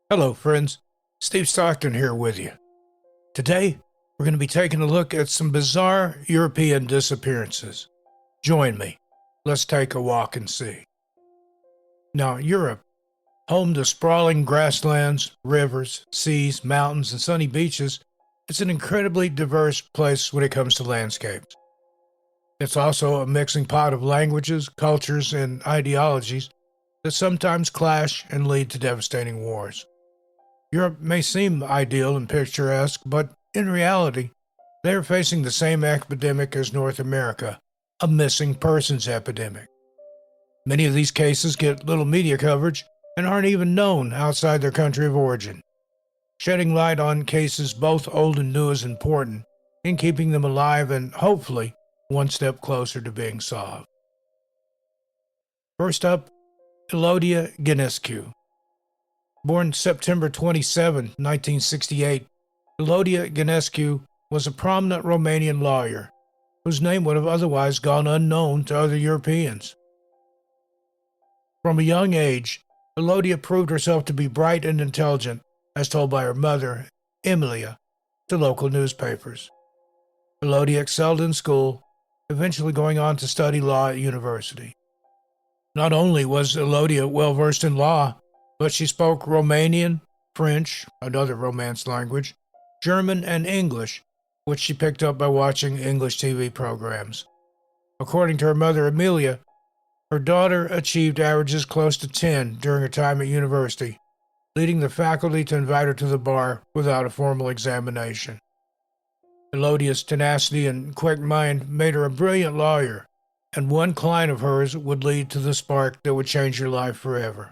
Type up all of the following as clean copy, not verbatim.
Hello, friends. Steve Stockton here with you. Today, we're going to be taking a look at some bizarre European disappearances. Join me. Let's take a walk and see. Now, Europe, home to sprawling grasslands, rivers, seas, mountains, and sunny beaches, it's an incredibly diverse place when it comes to landscapes. It's also a mixing pot of languages, cultures, and ideologies that sometimes clash and lead to devastating wars. Europe may seem ideal and picturesque, but in reality, they are facing the same epidemic as North America, a missing persons epidemic. Many of these cases get little media coverage and aren't even known outside their country of origin. Shedding light on cases both old and new is important in keeping them alive and, hopefully, one step closer to being solved. First up, Elodia Ghinescu. Born September 27, 1968, Elodia Ghinescu was a prominent Romanian lawyer whose name would have otherwise gone unknown to other Europeans. From a young age, Elodia proved herself to be bright and intelligent, as told by her mother, Emilia, to local newspapers. Elodia excelled in school, eventually going on to study law at university. Not only was Elodia well versed in law, but she spoke Romanian, French, another Romance language, German, and English, which she picked up by watching English TV programs. According to her mother, Emilia, her daughter achieved averages close to 10 during her time at university, leading the faculty to invite her to the bar without a formal examination. Elodia's tenacity and quick mind made her a brilliant lawyer, and one client of hers would lead to the spark that would change her life forever.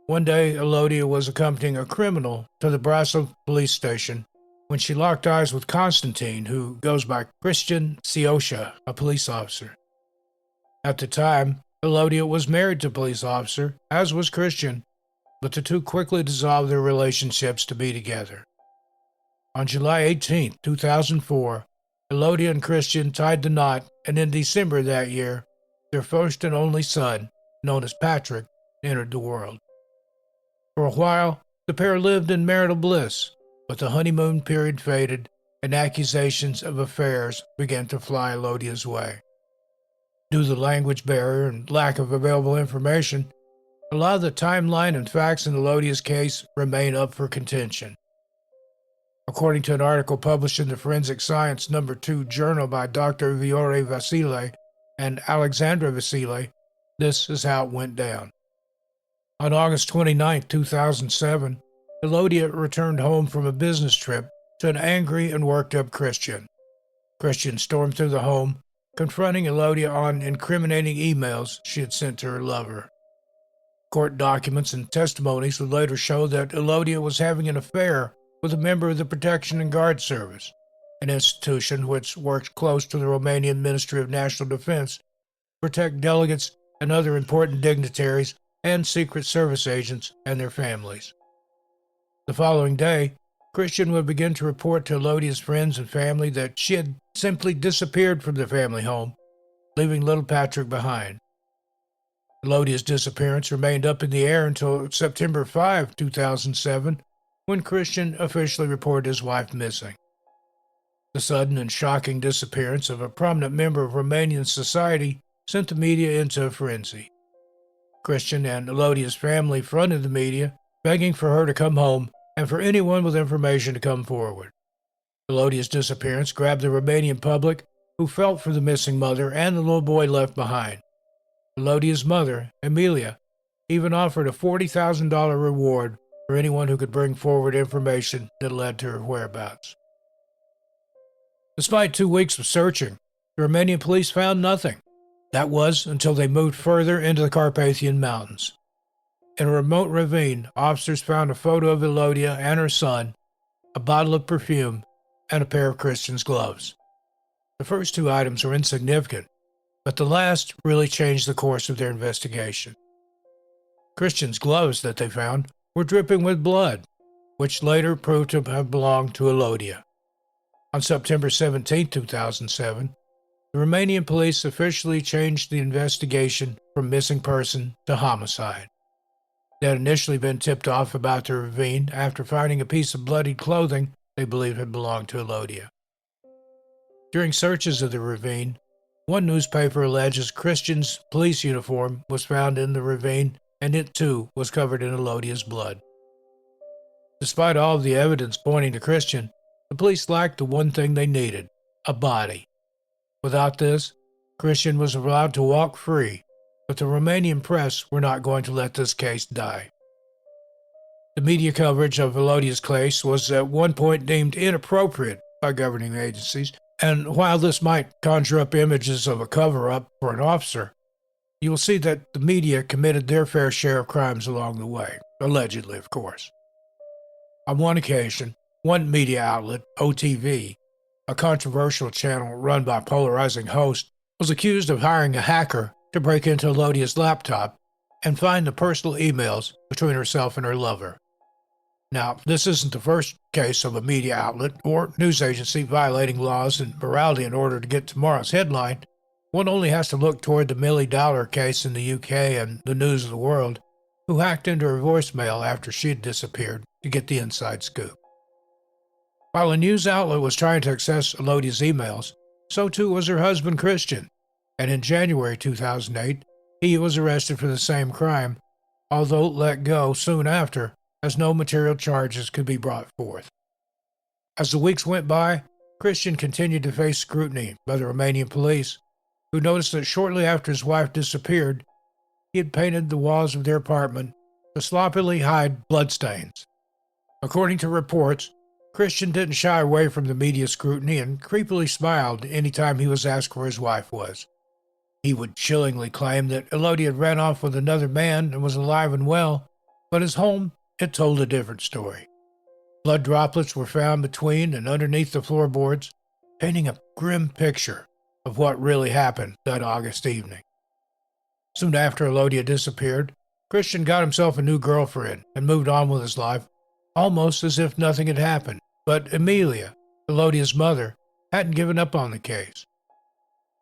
One day, Elodia was accompanying a criminal to the Brasov police station when she locked eyes with Constantine, who goes by Christian Siosha, a police officer. At the time, Elodia was married to a police officer, as was Christian, but the two quickly dissolved their relationships to be together. On July 18, 2004, Elodia and Christian tied the knot, and in December that year, their first and only son, known as Patrick, entered the world. For a while, the pair lived in marital bliss, but the honeymoon period faded and accusations of affairs began to fly Elodia's way. Due to the language barrier and lack of available information, a lot of the timeline and facts in Elodia's case remain up for contention. According to an article published in the Forensic Science No. 2 journal by Dr. Viore Vasile and Alexandra Vasile, this is how it went down. On August 29, 2007, Elodia returned home from a business trip to an angry and worked-up Christian. Christian stormed through the home, confronting Elodia on incriminating emails she had sent to her lover. Court documents and testimonies would later show that Elodia was having an affair with a member of the Protection and Guard Service, an institution which works close to the Romanian Ministry of National Defense to protect delegates and other important dignitaries and Secret Service agents and their families. The following day, Christian would begin to report to Elodia's friends and family that she had simply disappeared from the family home, leaving little Patrick behind. Elodia's disappearance remained up in the air until September 5, 2007, when Christian officially reported his wife missing. The sudden and shocking disappearance of a prominent member of Romanian society sent the media into a frenzy. Christian and Elodia's family fronted the media, begging for her to come home and for anyone with information to come forward. Elodia's disappearance grabbed the Romanian public, who felt for the missing mother and the little boy left behind. Elodia's mother, Emilia, even offered a $40,000 reward for anyone who could bring forward information that led to her whereabouts. Despite 2 weeks of searching, the Romanian police found nothing. That was until they moved further into the Carpathian Mountains. In a remote ravine, officers found a photo of Elodia and her son, a bottle of perfume, and a pair of Christian's gloves. The first 2 items were insignificant, but the last really changed the course of their investigation. Christian's gloves that they found were dripping with blood, which later proved to have belonged to Elodia. On September 17, 2007, the Romanian police officially changed the investigation from missing person to homicide. They had initially been tipped off about the ravine after finding a piece of bloodied clothing they believed had belonged to Elodia. During searches of the ravine, one newspaper alleges Christian's police uniform was found in the ravine, and it too was covered in Elodia's blood. Despite all of the evidence pointing to Christian, the police lacked the one thing they needed: a body. Without this, Christian was allowed to walk free, but the Romanian press were not going to let this case die. The media coverage of Elodia's case was at one point deemed inappropriate by governing agencies, and while this might conjure up images of a cover-up for an officer, you will see that the media committed their fair share of crimes along the way, allegedly, of course. On one occasion, one media outlet, OTV, a controversial channel run by polarizing hosts, was accused of hiring a hacker to break into Elodia's laptop and find the personal emails between herself and her lover. Now, this isn't the first case of a media outlet or news agency violating laws and morality in order to get tomorrow's headline. One only has to look toward the Millie Dowler case in the UK and the News of the World, who hacked into her voicemail after she had disappeared to get the inside scoop. While a news outlet was trying to access Elodia's emails, so too was her husband Christian, and in January 2008, he was arrested for the same crime, although let go soon after, as no material charges could be brought forth. As the weeks went by, Christian continued to face scrutiny by the Romanian police, who noticed that shortly after his wife disappeared, he had painted the walls of their apartment to sloppily hide bloodstains. According to reports, Christian didn't shy away from the media scrutiny and creepily smiled any time he was asked where his wife was. He would chillingly claim that Elodia had ran off with another man and was alive and well, but his home, it told a different story. Blood droplets were found between and underneath the floorboards, painting a grim picture of what really happened that August evening. Soon after Elodia disappeared, Christian got himself a new girlfriend and moved on with his life, almost as if nothing had happened. But Emilia, Elodia's mother, hadn't given up on the case.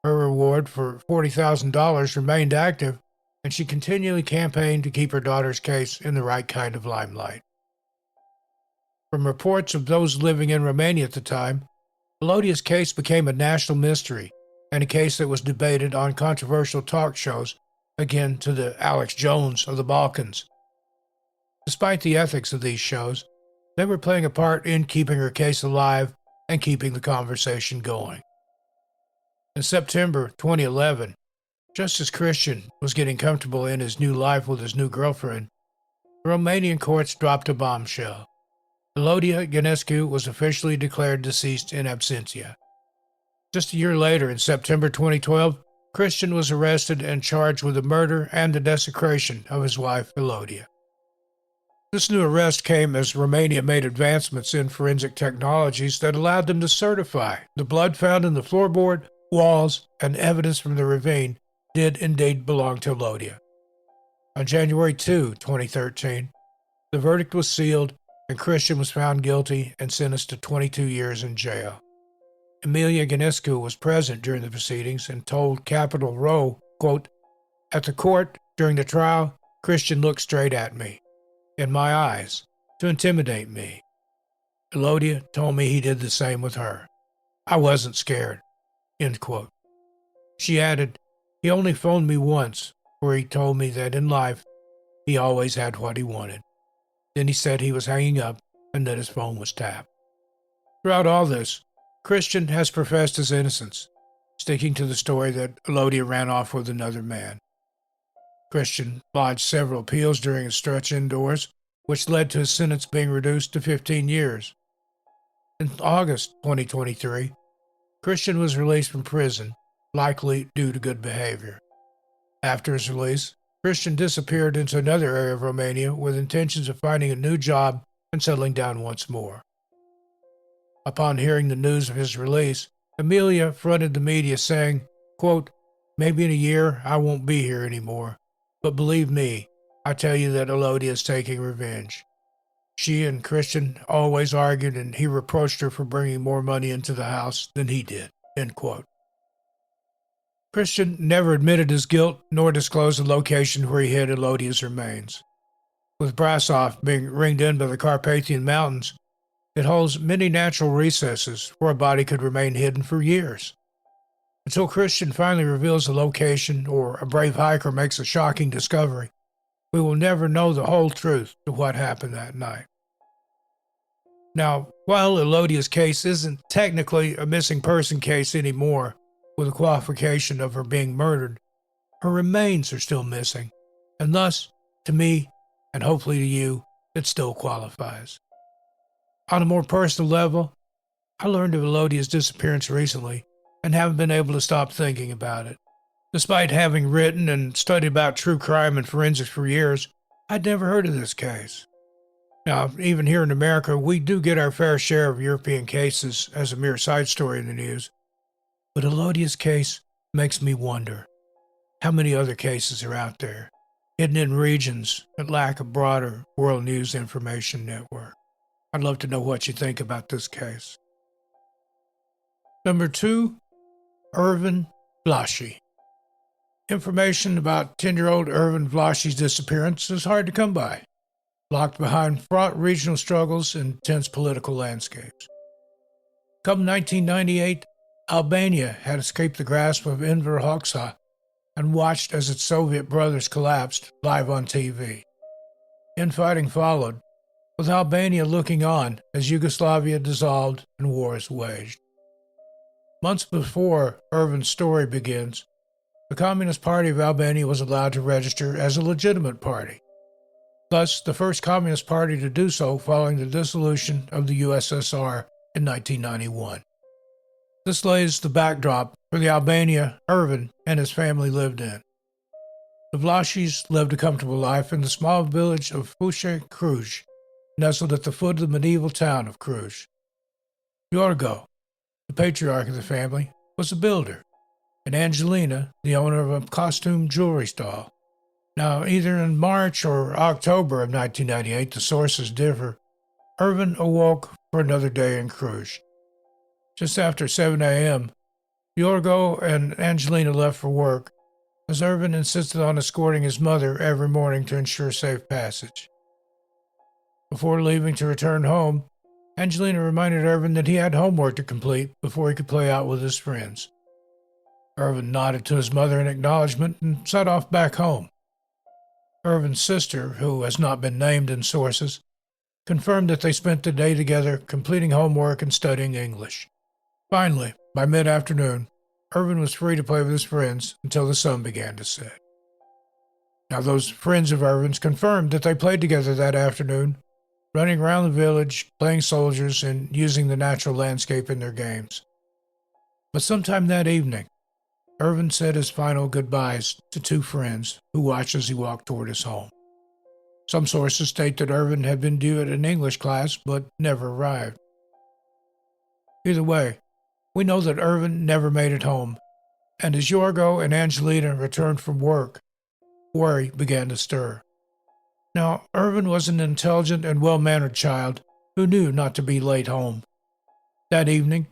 Her reward for $40,000 remained active, and she continually campaigned to keep her daughter's case in the right kind of limelight. From reports of those living in Romania at the time, Elodia's case became a national mystery and a case that was debated on controversial talk shows, akin to the Alex Jones of the Balkans. Despite the ethics of these shows, they were playing a part in keeping her case alive and keeping the conversation going. In September 2011, just as Christian was getting comfortable in his new life with his new girlfriend, the Romanian courts dropped a bombshell. Elodia Ghinescu was officially declared deceased in absentia. Just a year later, in September 2012, Christian was arrested and charged with the murder and the desecration of his wife, Elodia. This new arrest came as Romania made advancements in forensic technologies that allowed them to certify the blood found in the floorboard, walls, and evidence from the ravine did indeed belong to Elodia. On January 2, 2013, the verdict was sealed and Christian was found guilty and sentenced to 22 years in jail. Elodia Ghinescu was present during the proceedings and told Capital Row, quote, "At the court, during the trial, Christian looked straight at me, in my eyes, to intimidate me. Elodia told me he did the same with her. I wasn't scared," end quote. She added, "He only phoned me once, where he told me that in life, he always had what he wanted. Then he said he was hanging up and that his phone was tapped." Throughout all this, Christian has professed his innocence, sticking to the story that Elodia ran off with another man. Christian lodged several appeals during his stretch indoors, which led to his sentence being reduced to 15 years. In August 2023, Christian was released from prison, likely due to good behavior. After his release, Christian disappeared into another area of Romania with intentions of finding a new job and settling down once more. Upon hearing the news of his release, Emilia fronted the media saying, quote, "Maybe in a year I won't be here anymore, but believe me, I tell you that Elodia is taking revenge. She and Christian always argued and he reproached her for bringing more money into the house than he did," end quote. Christian never admitted his guilt nor disclosed the location where he hid Elodia's remains. With Brasov being ringed in by the Carpathian Mountains, it holds many natural recesses where a body could remain hidden for years. Until Christian finally reveals the location or a brave hiker makes a shocking discovery, we will never know the whole truth to what happened that night. Now, while Elodia's case isn't technically a missing person case anymore, with the qualification of her being murdered, her remains are still missing, and thus, to me, and hopefully to you, it still qualifies. On a more personal level, I learned of Elodia's disappearance recently and haven't been able to stop thinking about it. Despite having written and studied about true crime and forensics for years, I'd never heard of this case. Now, even here in America, we do get our fair share of European cases as a mere side story in the news, but Elodia's case makes me wonder how many other cases are out there, hidden in regions that lack a broader world news information network. I'd love to know what you think about this case. Number 2, Ervin Vlashi. Information about 10-year-old Ervin Vlashi's disappearance is hard to come by, locked behind fraught regional struggles and tense political landscapes. Come 1998, Albania had escaped the grasp of Enver Hoxha and watched as its Soviet brothers collapsed live on TV. Infighting followed, with Albania looking on as Yugoslavia dissolved and wars waged. Months before Ervin's story begins, the Communist Party of Albania was allowed to register as a legitimate party, thus the first Communist Party to do so following the dissolution of the USSR in 1991. This lays the backdrop for the Albania Ervin and his family lived in. The Vlashis lived a comfortable life in the small village of Fuše Kruj, nestled at the foot of the medieval town of Kruj. Yorgo, the patriarch of the family, was a builder, and Angelina, the owner of a costume jewelry stall. Now, either in March or October of 1998, the sources differ, Ervin awoke for another day in Kruj. Just after 7 a.m., Yorgo and Angelina left for work, as Ervin insisted on escorting his mother every morning to ensure safe passage. Before leaving to return home, Angelina reminded Ervin that he had homework to complete before he could play out with his friends. Ervin nodded to his mother in acknowledgement and set off back home. Ervin's sister, who has not been named in sources, confirmed that they spent the day together completing homework and studying English. Finally, by mid-afternoon, Ervin was free to play with his friends until the sun began to set. Now, those friends of Ervin's confirmed that they played together that afternoon, running around the village, playing soldiers, and using the natural landscape in their games. But sometime that evening, Ervin said his final goodbyes to 2 friends who watched as he walked toward his home. Some sources state that Ervin had been due at an English class but never arrived. Either way, we know that Ervin never made it home, and as Yorgo and Angelina returned from work, worry began to stir. Now, Ervin was an intelligent and well-mannered child who knew not to be late home. That evening,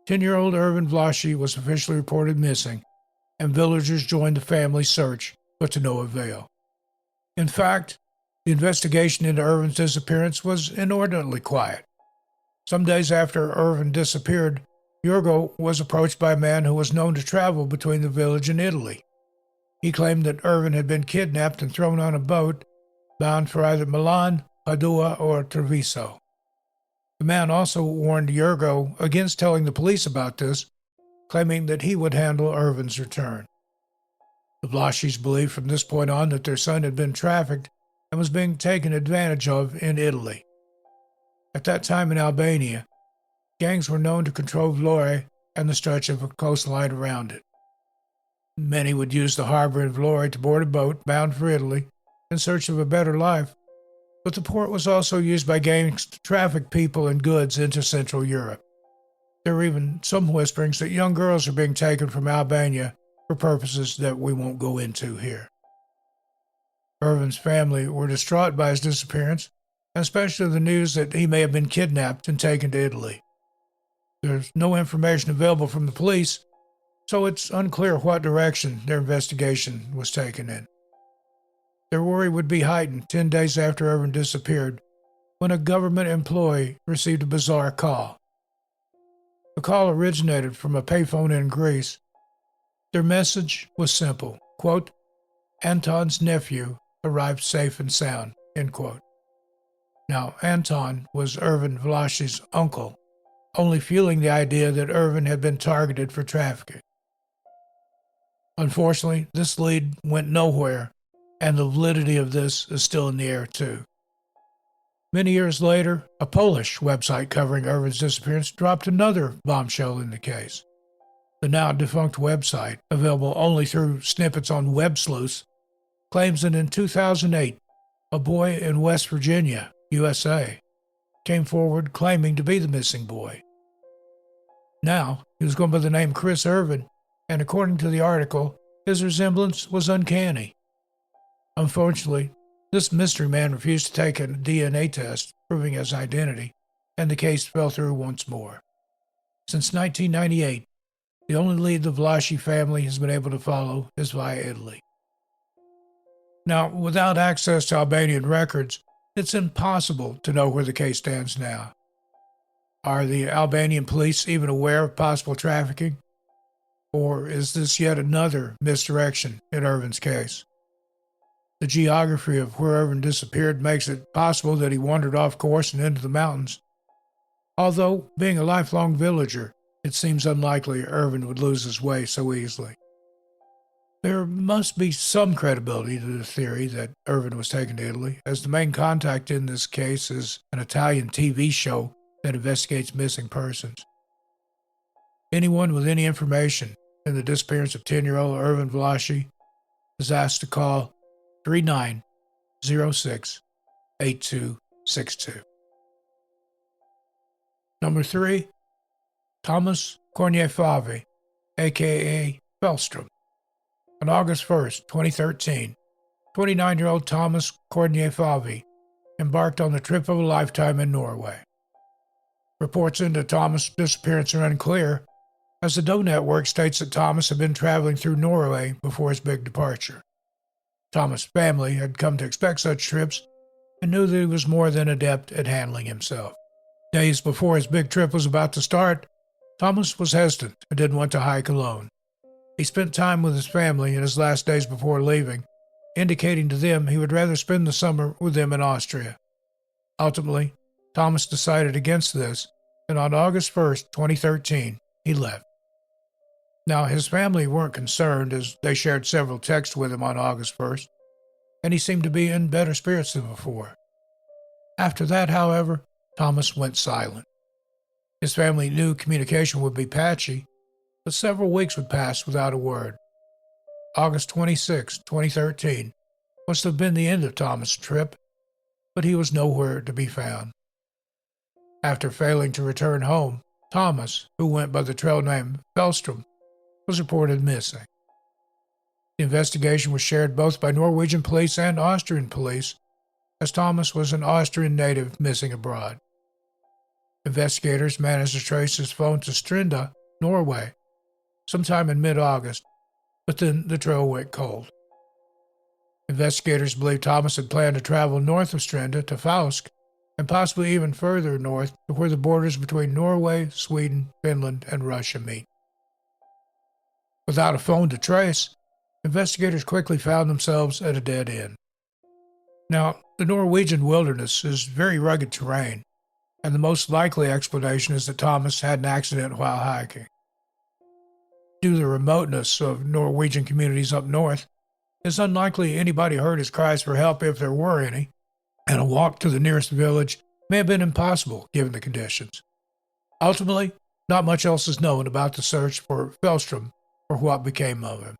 10-year-old Ervin Vlashi was officially reported missing, and villagers joined the family's search, but to no avail. In fact, the investigation into Ervin's disappearance was inordinately quiet. Some days after Ervin disappeared, Yorgo was approached by a man who was known to travel between the village and Italy. He claimed that Ervin had been kidnapped and thrown on a boat bound for either Milan, Padua, or Treviso. The man also warned Yorgo against telling the police about this, claiming that he would handle Ervin's return. The Vlashis believed from this point on that their son had been trafficked and was being taken advantage of in Italy. At that time in Albania, gangs were known to control Vlore and the stretch of coastline around it. Many would use the harbor in Vlore to board a boat bound for Italy in search of a better life, but the port was also used by gangs to traffic people and goods into Central Europe. There were even some whisperings that young girls are being taken from Albania for purposes that we won't go into here. Ervin's family were distraught by his disappearance, and especially the news that he may have been kidnapped and taken to Italy. There's no information available from the police, so it's unclear what direction their investigation was taken in. Their worry would be heightened 10 days after Ervin disappeared when a government employee received a bizarre call. The call originated from a payphone in Greece. Their message was simple, quote, "Anton's nephew arrived safe and sound," end quote. Now, Anton was Ervin Vlashi's uncle, only fueling the idea that Ervin had been targeted for trafficking. Unfortunately, this lead went nowhere, and the validity of this is still in the air too. Many years later, a Polish website covering Ervin's disappearance dropped another bombshell in the case. The now defunct website, available only through snippets on WebSleuth, claims that in 2008, a boy in West Virginia, USA, came forward claiming to be the missing boy. Now, he was going by the name Chris Ervin, and according to the article, his resemblance was uncanny. Unfortunately, this mystery man refused to take a DNA test proving his identity, and the case fell through once more. Since 1998, the only lead the Vlashi family has been able to follow is via Italy. Now, without access to Albanian records, it's impossible to know where the case stands now. Are the Albanian police even aware of possible trafficking? Or is this yet another misdirection in Ervin's case? The geography of where Ervin disappeared makes it possible that he wandered off course and into the mountains. Although, being a lifelong villager, it seems unlikely Ervin would lose his way so easily. There must be some credibility to the theory that Ervin was taken to Italy, as the main contact in this case is an Italian TV show that investigates missing persons. Anyone with any information in the disappearance of 10-year-old Ervin Vlashi is asked to call 3906-8262. Number 3, Thomas Kornyefalvy, a.k.a. Fjellstorm. On August 1st, 2013, 29-year-old Thomas Kornyefalvy embarked on the trip of a lifetime in Norway. Reports into Thomas' disappearance are unclear, as the Doe Network states that Thomas had been traveling through Norway before his big departure. Thomas' family had come to expect such trips and knew that he was more than adept at handling himself. Days before his big trip was about to start, Thomas was hesitant and didn't want to hike alone. He spent time with his family in his last days before leaving, indicating to them he would rather spend the summer with them in Austria. Ultimately, Thomas decided against this, and on August 1st, 2013, he left. Now, his family weren't concerned, as they shared several texts with him on August 1st, and he seemed to be in better spirits than before. After that, however, Thomas went silent. His family knew communication would be patchy, but several weeks would pass without a word. August 26, 2013, must have been the end of Thomas' trip, but he was nowhere to be found. After failing to return home, Thomas, who went by the trail name Fjellstorm, was reported missing. The investigation was shared both by Norwegian police and Austrian police, as Thomas was an Austrian native missing abroad. Investigators managed to trace his phone to Strinda, Norway, sometime in mid-August, but then the trail went cold. Investigators believe Thomas had planned to travel north of Strinda to Fauske, and possibly even further north to where the borders between Norway, Sweden, Finland, and Russia meet. Without a phone to trace, investigators quickly found themselves at a dead end. Now, the Norwegian wilderness is very rugged terrain, and the most likely explanation is that Thomas had an accident while hiking. Due to the remoteness of Norwegian communities up north, it's unlikely anybody heard his cries for help if there were any, and a walk to the nearest village may have been impossible given the conditions. Ultimately, not much else is known about the search for Fjellstorm or what became of him.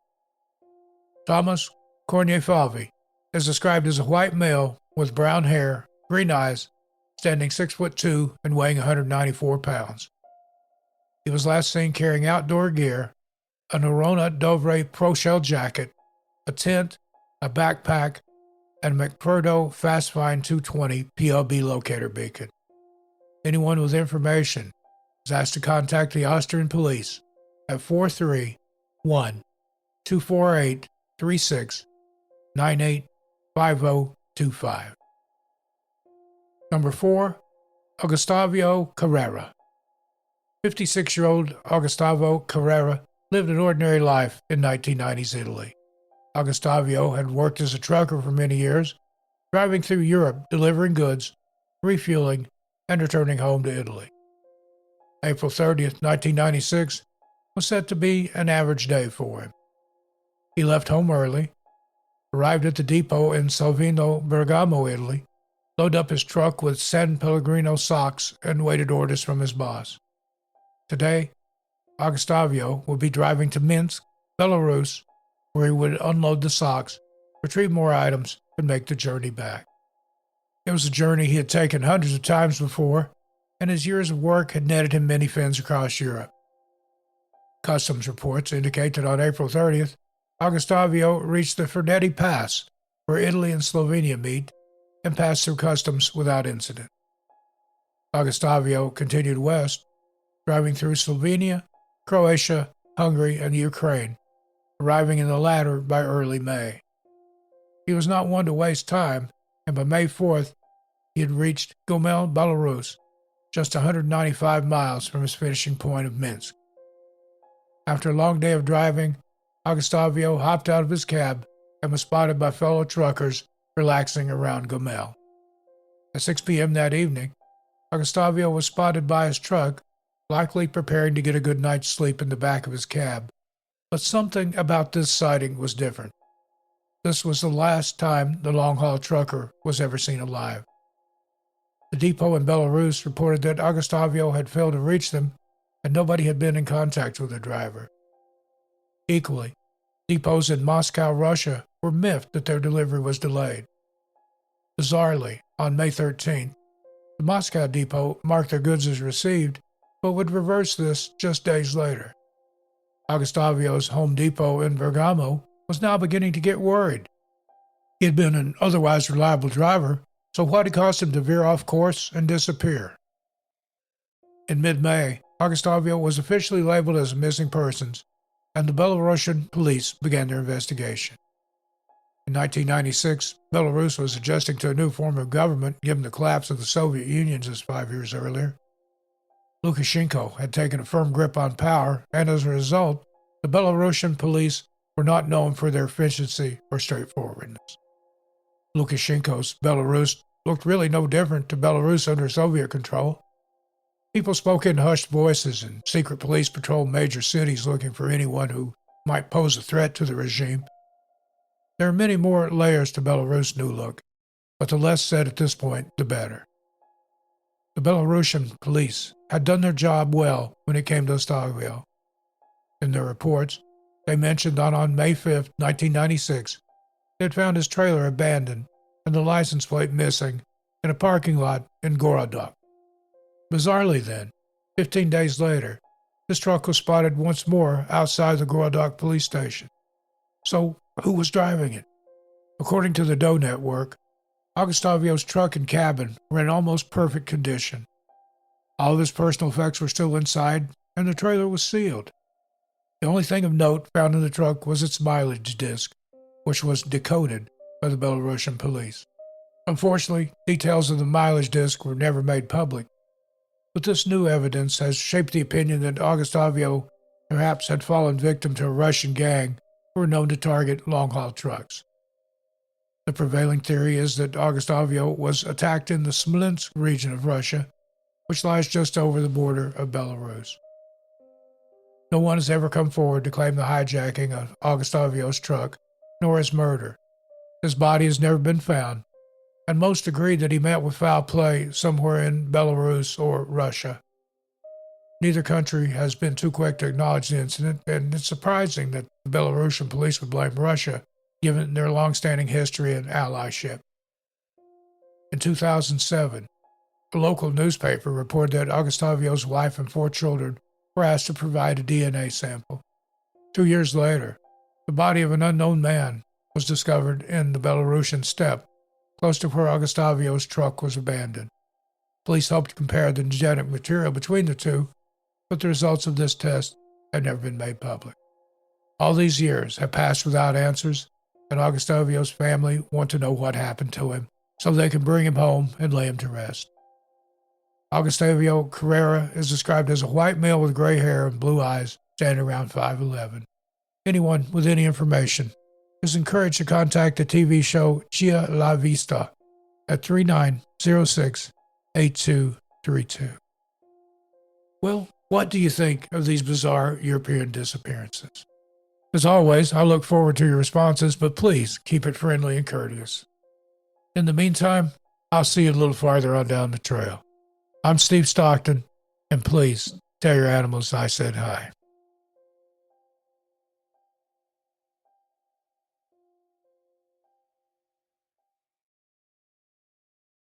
Thomas Kornyefalvy is described as a white male with brown hair, green eyes, standing 6'2" and weighing 194 pounds. He was last seen carrying outdoor gear, a Norona Dovre Pro Shell jacket, a tent, a backpack, and a McPurdo Fastfind 220 PLB locator beacon. Anyone with information is asked to contact the Austrian police at 431-248-3698 5025. Number 4. Augustavio Carrara. 56-year-old Augustavio Carrara lived an ordinary life in 1990s Italy. Augustavio had worked as a trucker for many years, driving through Europe, delivering goods, refueling, and returning home to Italy. April 30th, 1996 was set to be an average day for him. He left home early, arrived at the depot in Salvino, Bergamo, Italy, loaded up his truck with San Pellegrino socks, and waited orders from his boss. Today, Augustavio would be driving to Minsk, Belarus, where he would unload the socks, retrieve more items, and make the journey back. It was a journey he had taken hundreds of times before, and his years of work had netted him many fins across Europe. Customs reports indicate that on April 30th, Augustavio reached the Fernetti Pass, where Italy and Slovenia meet, and passed through customs without incident. Augustavio continued west, driving through Slovenia, Croatia, Hungary, and Ukraine, arriving in the latter by early May. He was not one to waste time, and by May 4th, he had reached Gomel, Belarus, just 195 miles from his finishing point of Minsk. After a long day of driving, Augustavio hopped out of his cab and was spotted by fellow truckers relaxing around Gomel. At 6 p.m. that evening, Augustavio was spotted by his truck, likely preparing to get a good night's sleep in the back of his cab. But something about this sighting was different. This was the last time the long-haul trucker was ever seen alive. The depot in Belarus reported that Augustavio had failed to reach them, and nobody had been in contact with the driver. Equally, depots in Moscow, Russia, were miffed that their delivery was delayed. Bizarrely, on May 13th, the Moscow depot marked their goods as received, but would reverse this just days later. Augustavio's home depot in Bergamo was now beginning to get worried. He had been an otherwise reliable driver, so what had caused him to veer off course and disappear? In mid-May, Augustavio was officially labeled as missing persons, and the Belarusian police began their investigation. In 1996, Belarus was adjusting to a new form of government given the collapse of the Soviet Union just 5 years earlier. Lukashenko had taken a firm grip on power, and as a result, the Belarusian police were not known for their efficiency or straightforwardness. Lukashenko's Belarus looked really no different to Belarus under Soviet control. People spoke in hushed voices, and secret police patrolled major cities looking for anyone who might pose a threat to the regime. There are many more layers to Belarus' new look, but the less said at this point, the better. The Belarusian police had done their job well when it came to Augustavio. In their reports, they mentioned that on May 5, 1996, they had found his trailer abandoned and the license plate missing in a parking lot in Gorodok. Bizarrely then, 15 days later, his truck was spotted once more outside the Gorodok police station. So, who was driving it? According to the Doe Network, Augustavio's truck and cabin were in almost perfect condition. All of his personal effects were still inside, and the trailer was sealed. The only thing of note found in the truck was its mileage disc, which was decoded by the Belarusian police. Unfortunately, details of the mileage disc were never made public, but this new evidence has shaped the opinion that Augustavio perhaps had fallen victim to a Russian gang who were known to target long-haul trucks. The prevailing theory is that Augustavio was attacked in the Smolensk region of Russia, which lies just over the border of Belarus. No one has ever come forward to claim the hijacking of Augustavio's truck, nor his murder. His body has never been found, and most agree that he met with foul play somewhere in Belarus or Russia. Neither country has been too quick to acknowledge the incident, and it's surprising that the Belarusian police would blame Russia, given their long-standing history and allyship. In 2007, a local newspaper reported that Augustavio's wife and 4 children were asked to provide a DNA sample. 2 years later, the body of an unknown man was discovered in the Belarusian steppe, close to where Augustavio's truck was abandoned. Police hoped to compare the genetic material between the two, but the results of this test have never been made public. All these years have passed without answers, and Augustavio's family want to know what happened to him so they can bring him home and lay him to rest. Augustavio Carrara is described as a white male with gray hair and blue eyes, standing around 5'11". Anyone with any information is encouraged to contact the TV show Chia La Vista at 3906-8232. Well, what do you think of these bizarre European disappearances? As always, I look forward to your responses, but please keep it friendly and courteous. In the meantime, I'll see you a little farther on down the trail. I'm Steve Stockton, and please tell your animals I said hi.